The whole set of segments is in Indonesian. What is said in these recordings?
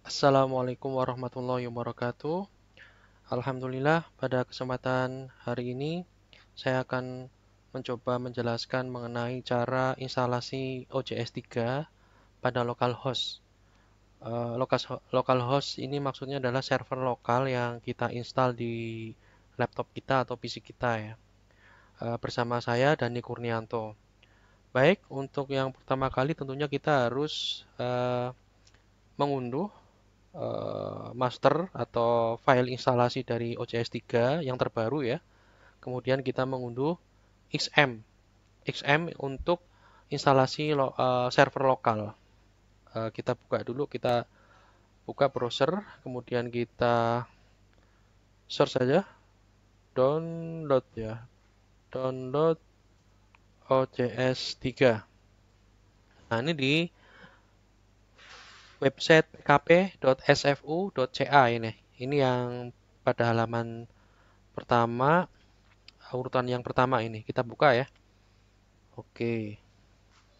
Assalamualaikum warahmatullahi wabarakatuh. Alhamdulillah, pada kesempatan hari ini saya akan mencoba menjelaskan mengenai cara instalasi OJS 3 pada localhost. Localhost ini maksudnya adalah server lokal yang kita install di laptop kita atau PC kita ya. Bersama saya Dani Kurnianto. Baik, untuk yang pertama kali tentunya kita harus mengunduh master atau file instalasi dari OJS 3 yang terbaru ya. Kemudian kita mengunduh XM. XM untuk instalasi server lokal. Kita buka dulu, kita buka browser, kemudian kita search saja download ya. Download OJS 3. Nah, ini di website pkp.sfu.ca ini. Ini yang pada halaman pertama, urutan yang pertama ini. Kita buka ya. Oke.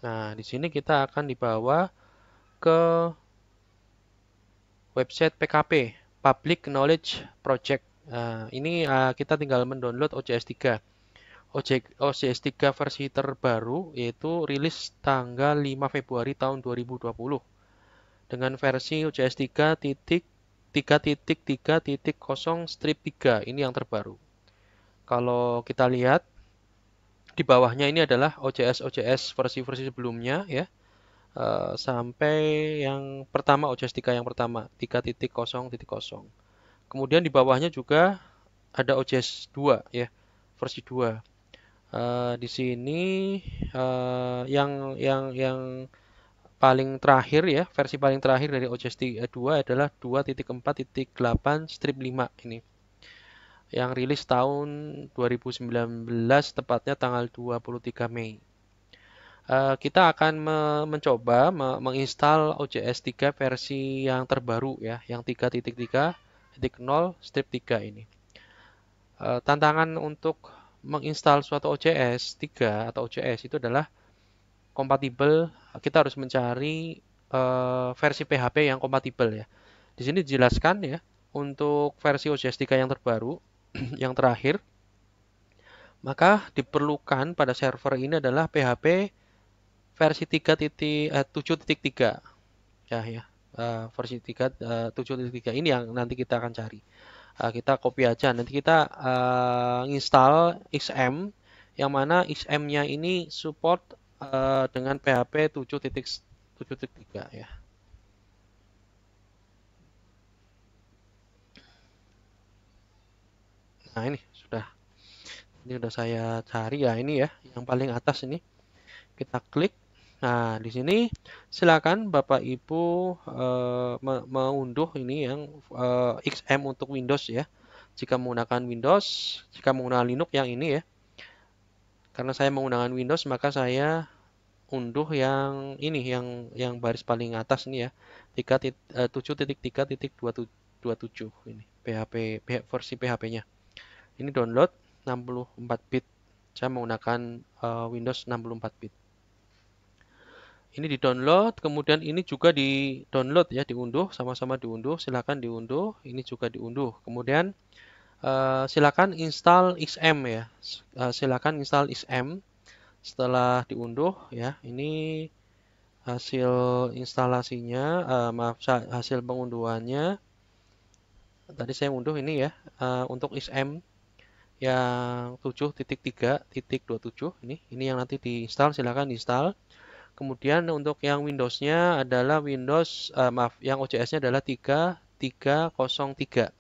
Nah, di sini kita akan dibawa ke website PKP, Public Knowledge Project. Nah, ini kita tinggal mendownload OJS 3. OJS 3 versi terbaru yaitu rilis tanggal 5 Februari tahun 2020 dengan versi OJS 3.3.3.0/3. Ini yang terbaru. Kalau kita lihat di bawahnya ini adalah OJS versi-versi sebelumnya ya. Sampai yang pertama OJS 3 yang pertama 3.0.0. Kemudian di bawahnya juga ada OJS 2 ya, versi 2. Di sini yang paling terakhir ya, versi paling terakhir dari OJS 2 adalah 2.4.8/5 ini. Yang rilis tahun 2019 tepatnya tanggal 23 Mei. Kita akan mencoba menginstal OJS 3 versi yang terbaru ya, yang 3.3.0/3 ini. Tantangan untuk menginstal suatu OJS 3 atau OJS itu adalah kompatibel. Kita harus mencari versi PHP yang kompatibel ya. Di sini dijelaskan ya, untuk versi OJS 3 yang terbaru, yang terakhir, maka diperlukan pada server ini adalah PHP versi 7.3 ya, versi 7.3 ini yang nanti kita akan cari. Kita copy aja, nanti kita install XM yang mana XM-nya ini support dengan PHP 7.3 ya. Nah, ini sudah saya cari ya, ini ya yang paling atas ini. Kita klik. Nah, di sini silakan Bapak Ibu mengunduh ini yang XM untuk Windows ya. Jika menggunakan Windows, jika menggunakan Linux yang ini ya. Karena saya menggunakan Windows, maka saya unduh yang ini yang baris paling atas ini ya. 7.3.2.7 ini versi PHP-nya. Ini download 64 bit. Saya menggunakan Windows 64 bit. Ini di-download, kemudian ini juga di-download ya, diunduh, sama-sama diunduh, silakan diunduh, ini juga diunduh. Kemudian silakan install XM ya. Silakan install XM setelah diunduh ya. Ini hasil instalasinya, maaf, hasil pengunduhannya. Tadi saya unduh ini ya, untuk XM yang 7.3.27 ini yang nanti diinstal, silakan diinstal. Kemudian untuk yang Windows-nya adalah yang OJS-nya adalah 3.3.0.3.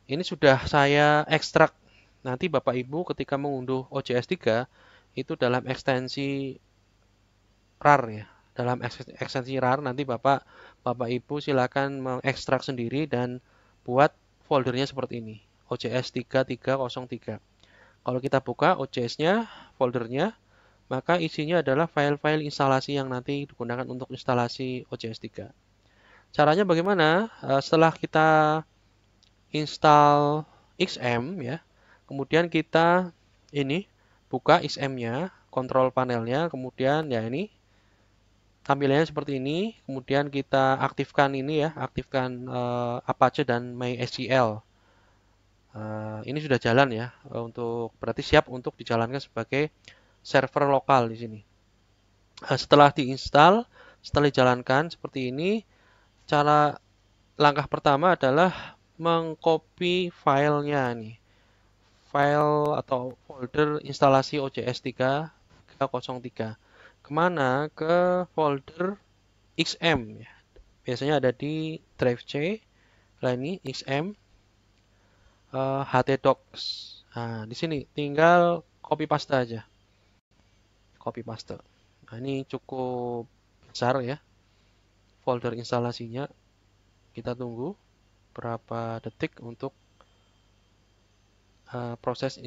Ini sudah saya ekstrak. Nanti Bapak Ibu ketika mengunduh OJS 3 itu dalam ekstensi RAR ya. Dalam ekstensi RAR nanti Bapak Ibu silakan mengekstrak sendiri dan buat foldernya seperti ini. OJS 3.3.0.3. Kalau kita buka OJS-nya, foldernya, maka isinya adalah file-file instalasi yang nanti digunakan untuk instalasi OJS 3. Caranya bagaimana? Setelah kita install XM ya, kemudian kita ini buka XM-nya, kontrol panelnya, kemudian ya ini Tampilannya seperti ini. Kemudian kita aktifkan ini ya, aktifkan Apache dan MySQL. Ini sudah jalan ya, untuk berarti siap untuk dijalankan sebagai server lokal di sini. Setelah diinstal, setelah dijalankan seperti ini, cara langkah pertama adalah mengcopy filenya nih. File atau folder instalasi OJS 3.303. Kemana? Ke folder XM ya. Biasanya ada di drive C. Nah ini XM htdocs. Nah, di sini tinggal copy paste aja. Copy paste. Nah, ini cukup besar ya folder instalasinya. Kita tunggu berapa detik untuk proses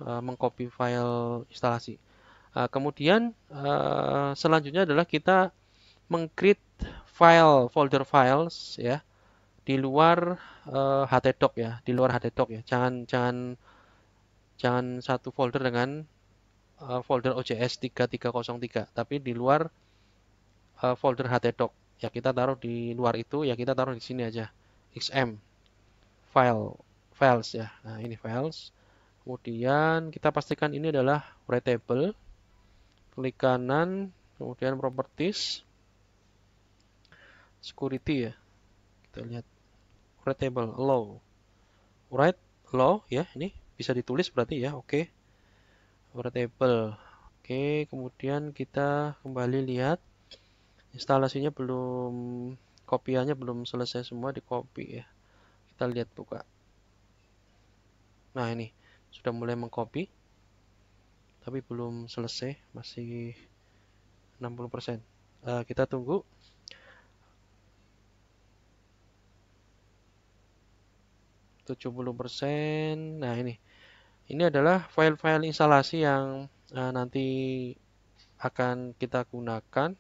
mengcopy file instalasi. Kemudian selanjutnya adalah kita mengcreate folder files ya di luar htdoc ya, di luar htdoc ya. Jangan satu folder dengan folder OJS 3.303, tapi di luar folder htdoc. Ya kita taruh di luar itu, ya kita taruh di sini aja. XM files ya. Nah, ini files. Kemudian kita pastikan ini adalah writable. Klik kanan, kemudian properties, security ya. Kita lihat writable, allow ya, ini bisa ditulis berarti ya. Oke. Writable. Oke, kemudian kita kembali lihat instalasinya belum, kopiannya belum selesai semua di copy ya. Kita lihat buka. Nah, ini sudah mulai mengcopy, tapi belum selesai, masih 60%. Kita tunggu. %70. Nah, ini adalah file-file instalasi yang nanti akan kita gunakan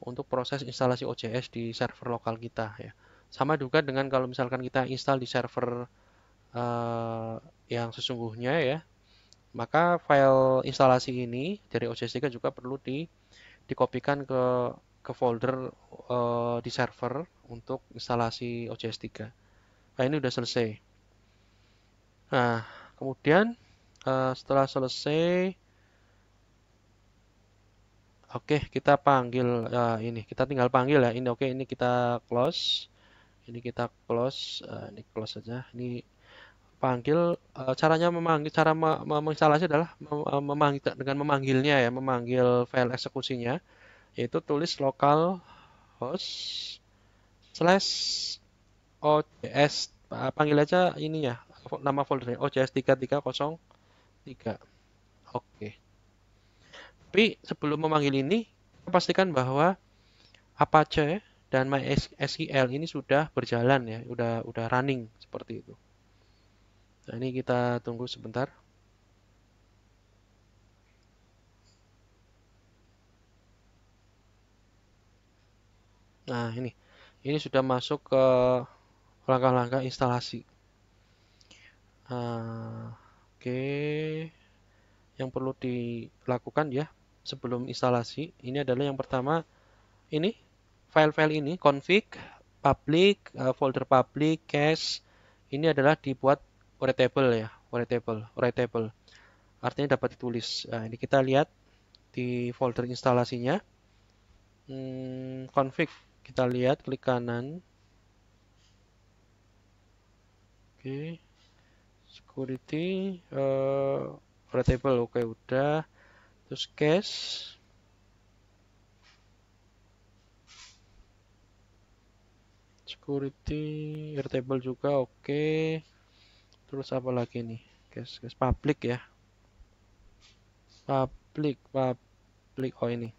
untuk proses instalasi OJS di server lokal kita ya. Sama juga dengan kalau misalkan kita install di server yang sesungguhnya ya, maka file instalasi ini dari OJS 3 juga perlu dikopikan ke folder di server untuk instalasi OJS 3. Nah, ini udah selesai. Nah, kemudian setelah selesai, oke, kita panggil ini. Kita tinggal panggil ya. Ini oke, ini kita close. Ini kita close. Ini close saja. Ini panggil. Caranya memanggil, cara menginstalasi adalah memanggil dengan memanggilnya ya, memanggil file eksekusinya, yaitu tulis localhost slash OJS. Panggil aja ini ya, nama foldernya OJS 3303. Oke. Tapi sebelum memanggil ini, kita pastikan bahwa Apache dan MySQL ini sudah berjalan ya, udah running seperti itu. Nah, ini kita tunggu sebentar. Nah, ini sudah masuk ke langkah-langkah instalasi. Oke, yang perlu dilakukan ya sebelum instalasi, ini adalah yang pertama, ini file-file ini config, public, folder public, cache, ini adalah dibuat writable ya, writable. Artinya dapat ditulis. Nah, ini kita lihat di folder instalasinya. Config, kita lihat, klik kanan. Oke, security, writable, oke udah. Terus cache, security, writable juga, oke. Terus apa lagi nih? Cache public ya. Public, oh ini.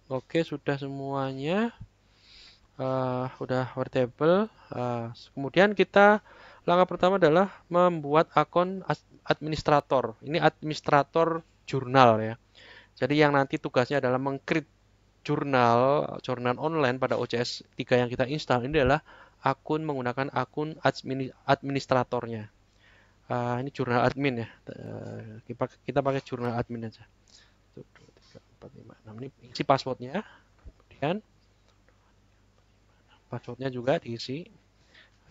Oke, sudah semuanya. Udah writable. Kemudian kita langkah pertama adalah membuat akun administrator. Ini administrator jurnal ya. Jadi yang nanti tugasnya adalah mengcreate jurnal online pada OJS 3 yang kita install ini adalah menggunakan akun administratornya. Ini jurnal admin ya. Kita pakai jurnal admin aja. 1, 2, 3, 4, 5, 6. Ini isi passwordnya. Kemudian passwordnya juga diisi.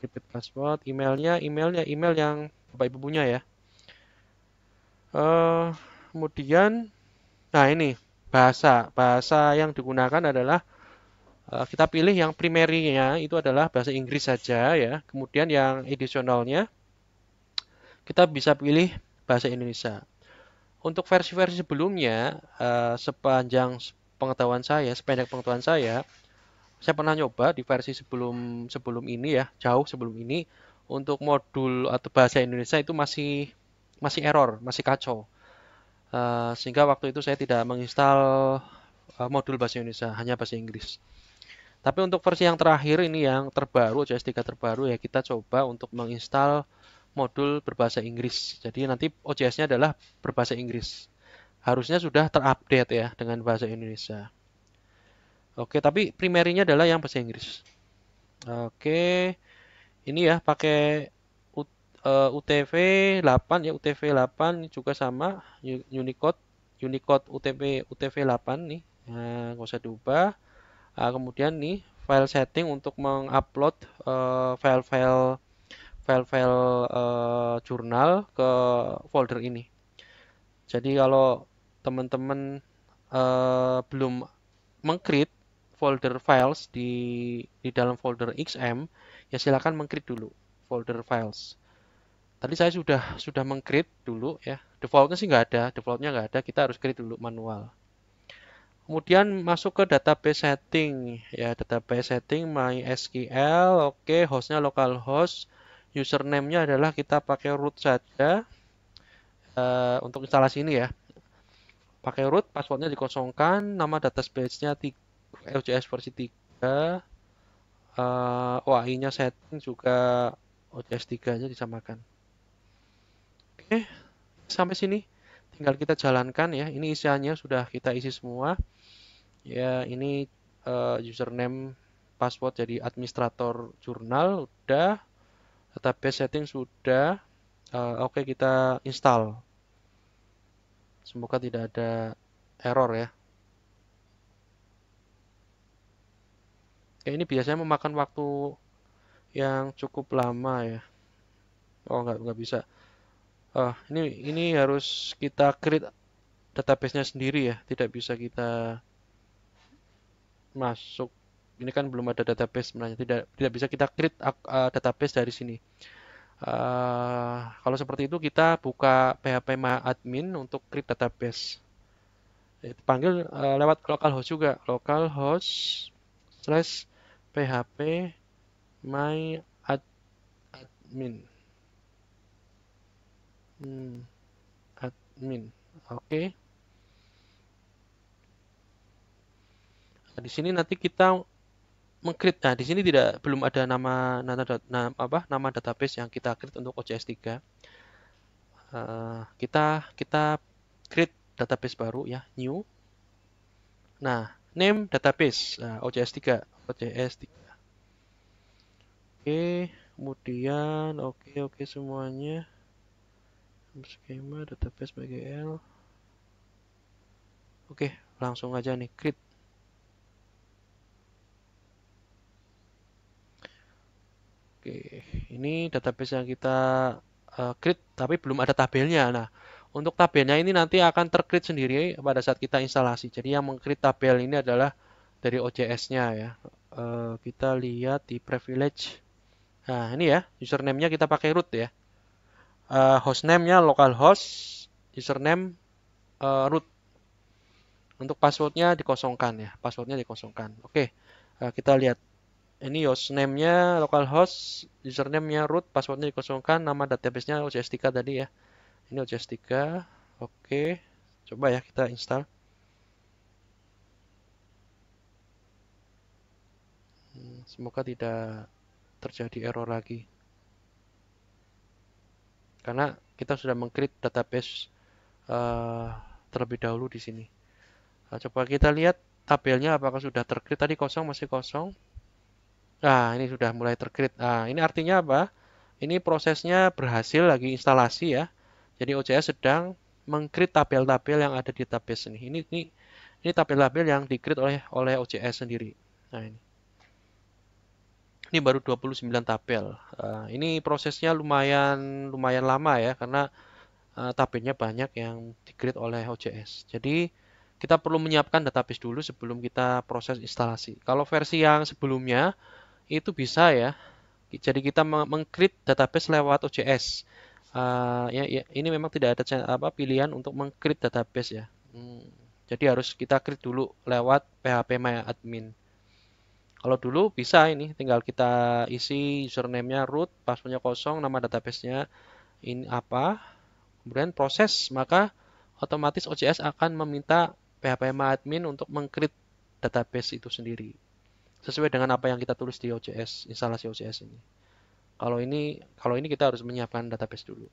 Repeat password. Email yang Bapak Ibu punya ya. Eh, Kemudian, nah ini bahasa yang digunakan adalah kita pilih yang primary-nya itu adalah bahasa Inggris saja ya. Kemudian yang additional-nya kita bisa pilih bahasa Indonesia. Untuk versi-versi sebelumnya, sependek pengetahuan saya pernah nyoba di versi sebelum sebelum ini ya, jauh sebelum ini, untuk modul atau bahasa Indonesia itu masih masih error, masih kacau. Sehingga waktu itu saya tidak menginstal modul bahasa Indonesia, hanya bahasa Inggris. Tapi untuk versi yang terakhir ini yang terbaru, OJS 3 terbaru ya kita coba untuk menginstal modul berbahasa Inggris. Jadi nanti OJS-nya adalah berbahasa Inggris. Harusnya sudah terupdate ya dengan bahasa Indonesia. Oke, tapi primerinya adalah yang bahasa Inggris. Oke, ini ya pakai UTV 8 ya, UTV 8 juga sama Unicode UTV 8 nih. Nah, nggak usah diubah. Kemudian nih file setting untuk mengupload file-file jurnal ke folder ini. Jadi kalau teman-teman belum mengcreate folder files di dalam folder XM, ya silakan mengcreate dulu folder files. Tadi saya sudah mengcreate dulu ya. Defaultnya sih defaultnya nggak ada. Kita harus create dulu manual. Kemudian masuk ke database setting ya, database setting MySQL. Oke, hostnya localhost. Username-nya adalah kita pakai root saja untuk instalasi ini ya. Pakai root, passwordnya dikosongkan, nama database-nya OJS versi 3, OAI-nya setting juga OJS 3-nya disamakan. Oke, sampai sini tinggal kita jalankan ya. Ini isiannya sudah kita isi semua. Ya, ini username, password jadi administrator jurnal udah, database setting sudah. Oke, kita install. Semoga tidak ada error ya. Oke, ini biasanya memakan waktu yang cukup lama ya. Oh, nggak bisa. Ini harus kita create database-nya sendiri ya. Tidak bisa kita masuk. Ini kan belum ada database sebenarnya. Tidak bisa kita create database dari sini. Kalau seperti itu kita buka PHP admin untuk create database. Panggil lewat localhost juga. Localhost slash PHP my admin. Admin. Oke. Nah, di sini nanti kita mengcreate. Nah, di sini belum ada nama database yang kita create untuk OJS 3. Kita create database baru ya, new. Nah, name database OJS 3. Oke, kemudian oke semuanya. Skema database BGL. Oke, langsung aja nih create. Oke, ini database yang kita create tapi belum ada tabelnya. Nah, untuk tabelnya ini nanti akan tercreate sendiri pada saat kita instalasi. Jadi yang mengcreate tabel ini adalah dari OJS-nya ya. Kita lihat di privilege. Nah, ini ya, username-nya kita pakai root ya. Hostname-nya localhost, username root. Untuk passwordnya dikosongkan ya, passwordnya dikosongkan. Oke, kita lihat. Ini hostname-nya localhost, username-nya root, passwordnya dikosongkan, nama database-nya OJS 3 tadi ya. Ini OJS 3. Oke, coba ya kita install. Semoga tidak terjadi error lagi. Karena kita sudah mengcreate database terlebih dahulu di sini. Nah, coba kita lihat tabelnya apakah sudah tercreate. Tadi kosong, masih kosong. Nah, ini sudah mulai tercreate. Nah, ini artinya apa? Ini prosesnya berhasil lagi instalasi ya. Jadi OJS sedang meng-create tabel-tabel yang ada di database ini. Ini tabel-tabel yang di-create oleh OJS sendiri. Nah, ini baru 29 tabel. Ini prosesnya lumayan lumayan lama ya karena tabelnya banyak yang di-create oleh OJS. Jadi kita perlu menyiapkan database dulu sebelum kita proses instalasi. Kalau versi yang sebelumnya itu bisa ya. Jadi kita meng-create database lewat OJS. Ya, ini memang tidak ada pilihan untuk meng-create database ya. Jadi harus kita create dulu lewat phpMyAdmin. Kalau dulu bisa ini, tinggal kita isi username-nya root, password-nya kosong, nama database-nya ini apa, kemudian proses, maka otomatis OJS akan meminta phpMyAdmin untuk meng-create database itu sendiri. Sesuai dengan apa yang kita tulis di OJS, instalasi OJS ini. Kalau ini kita harus menyiapkan database dulu.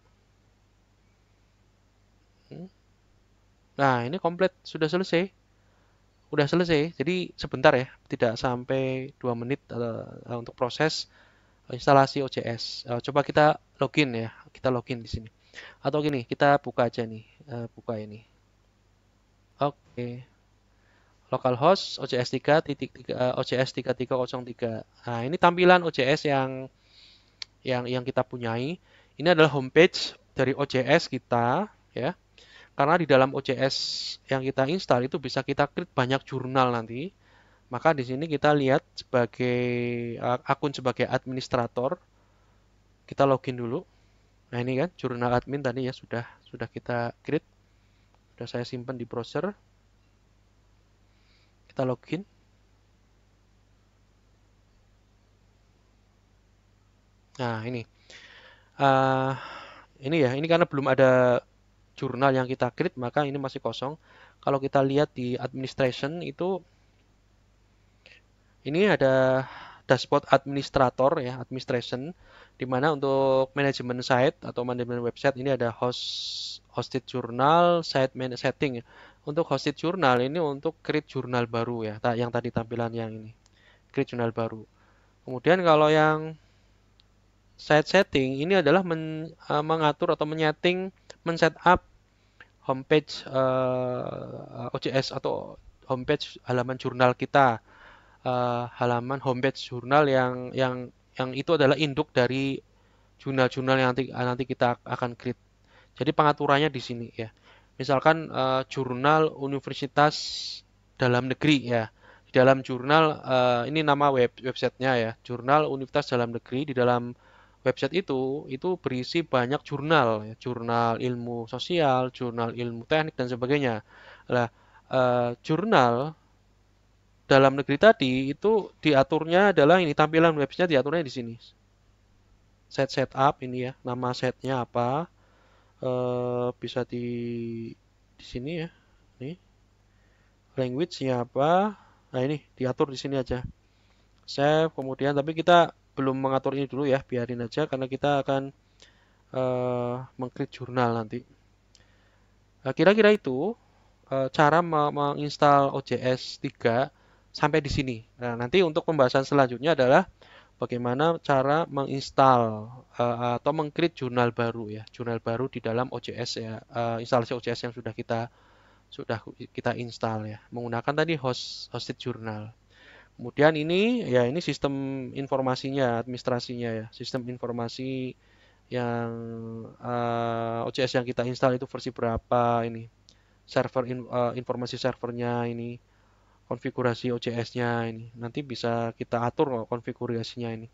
Nah, ini komplit, sudah selesai. Udah selesai. Jadi sebentar ya, tidak sampai 2 menit untuk proses instalasi OJS. Coba kita login ya, kita login di sini. Atau gini, kita buka aja nih, buka ini. Oke, localhost OJS 3.3 OJS 3303. Nah, ini tampilan OJS yang kita punyai. Ini adalah homepage dari OJS kita ya. Karena di dalam OJS yang kita install itu bisa kita create banyak jurnal nanti. Maka di sini kita lihat sebagai akun sebagai administrator. Kita login dulu. Nah, ini kan jurnal admin tadi ya sudah kita create. Sudah saya simpan di browser. Kita login. Nah, Uh, ini ya, ini karena belum ada jurnal yang kita create, maka ini masih kosong. Kalau kita lihat di administration itu, ini ada dashboard administrator ya, administration, di mana untuk manajemen site atau manajemen website ini ada hosted journal, site setting. Untuk hosted journal ini untuk create jurnal baru ya, yang tadi tampilan yang ini, create jurnal baru. Kemudian kalau yang site setting ini adalah mengatur atau men-setup homepage OJS atau homepage halaman jurnal kita, halaman homepage jurnal yang itu adalah induk dari jurnal-jurnal yang nanti kita akan create. Jadi pengaturannya di sini ya. Misalkan jurnal universitas dalam negeri ya. Di dalam jurnal ini nama websitenya ya. Jurnal Universitas Dalam Negeri. Di dalam website itu berisi banyak jurnal ya. Jurnal ilmu sosial, jurnal ilmu teknik dan sebagainya. Nah, jurnal dalam negeri tadi itu diaturnya adalah ini tampilan website diaturnya di sini. Setup ini ya, nama setnya apa? Bisa di sini ya. Nih, language-nya apa? Nah, ini diatur di sini aja. Save, kemudian tapi kita belum mengatur ini dulu ya, biarin aja karena kita akan meng-create jurnal nanti. Nah, kira-kira itu cara menginstal OJS 3 sampai di sini. Nah, nanti untuk pembahasan selanjutnya adalah bagaimana cara menginstal atau meng-create jurnal baru ya, jurnal baru di dalam OJS ya, instalasi OJS yang sudah kita install ya, menggunakan tadi hosted jurnal. Kemudian ini sistem informasinya, administrasinya ya, sistem informasi yang OJS yang kita install itu versi berapa ini, informasi servernya ini, konfigurasi OJS-nya ini. Nanti bisa kita atur konfigurasinya ini.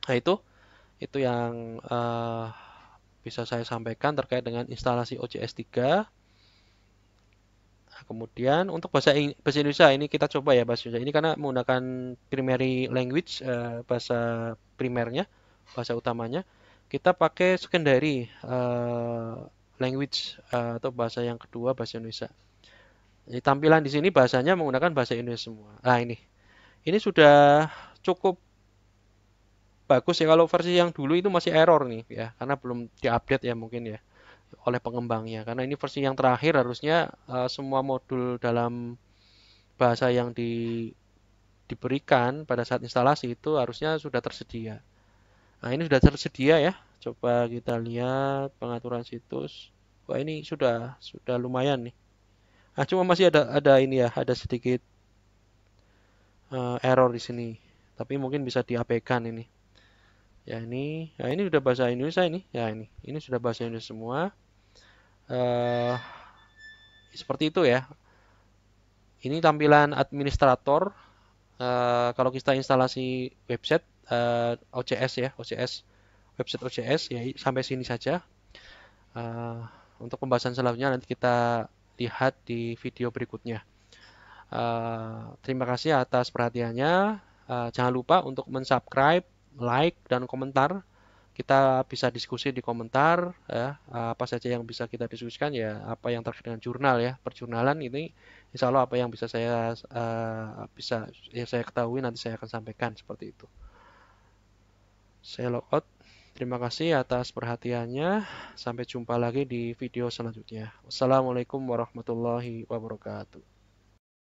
Nah, itu yang bisa saya sampaikan terkait dengan instalasi OJS 3. Nah, kemudian untuk bahasa Indonesia ini kita coba ya bahasa Indonesia. Ini karena menggunakan primary language, bahasa primernya, bahasa utamanya. Kita pakai secondary language atau bahasa yang kedua bahasa Indonesia. Jadi tampilan di sini bahasanya menggunakan bahasa Indonesia semua. Nah, ini sudah cukup bagus ya. Kalau versi yang dulu itu masih error nih ya, karena belum diupdate ya mungkin ya oleh pengembangnya. Karena ini versi yang terakhir harusnya semua modul dalam bahasa yang diberikan pada saat instalasi itu harusnya sudah tersedia. Nah, ini sudah tersedia ya. Coba kita lihat pengaturan situs. Wah, ini sudah lumayan nih. Ah, cuma masih ada ini ya, ada sedikit error di sini. Tapi mungkin bisa diabaikan ini. Ya ini sudah bahasa Indonesia ini. Ya ini sudah bahasa Indonesia semua. eh Seperti itu ya. Ini tampilan administrator. Kalau kita instalasi website OCS ya, OCS website OCS ya sampai sini saja. Eh, untuk pembahasan selanjutnya nanti kita lihat di video berikutnya. Terima kasih atas perhatiannya. Jangan lupa untuk mensubscribe, like, dan komentar. Kita bisa diskusi di komentar ya, apa saja yang bisa kita diskusikan ya, apa yang terkait dengan jurnal ya, perjurnalan ini insya Allah apa yang bisa ya saya ketahui nanti saya akan sampaikan seperti itu. Saya log out. Terima kasih atas perhatiannya. Sampai jumpa lagi di video selanjutnya. Wassalamualaikum warahmatullahi wabarakatuh.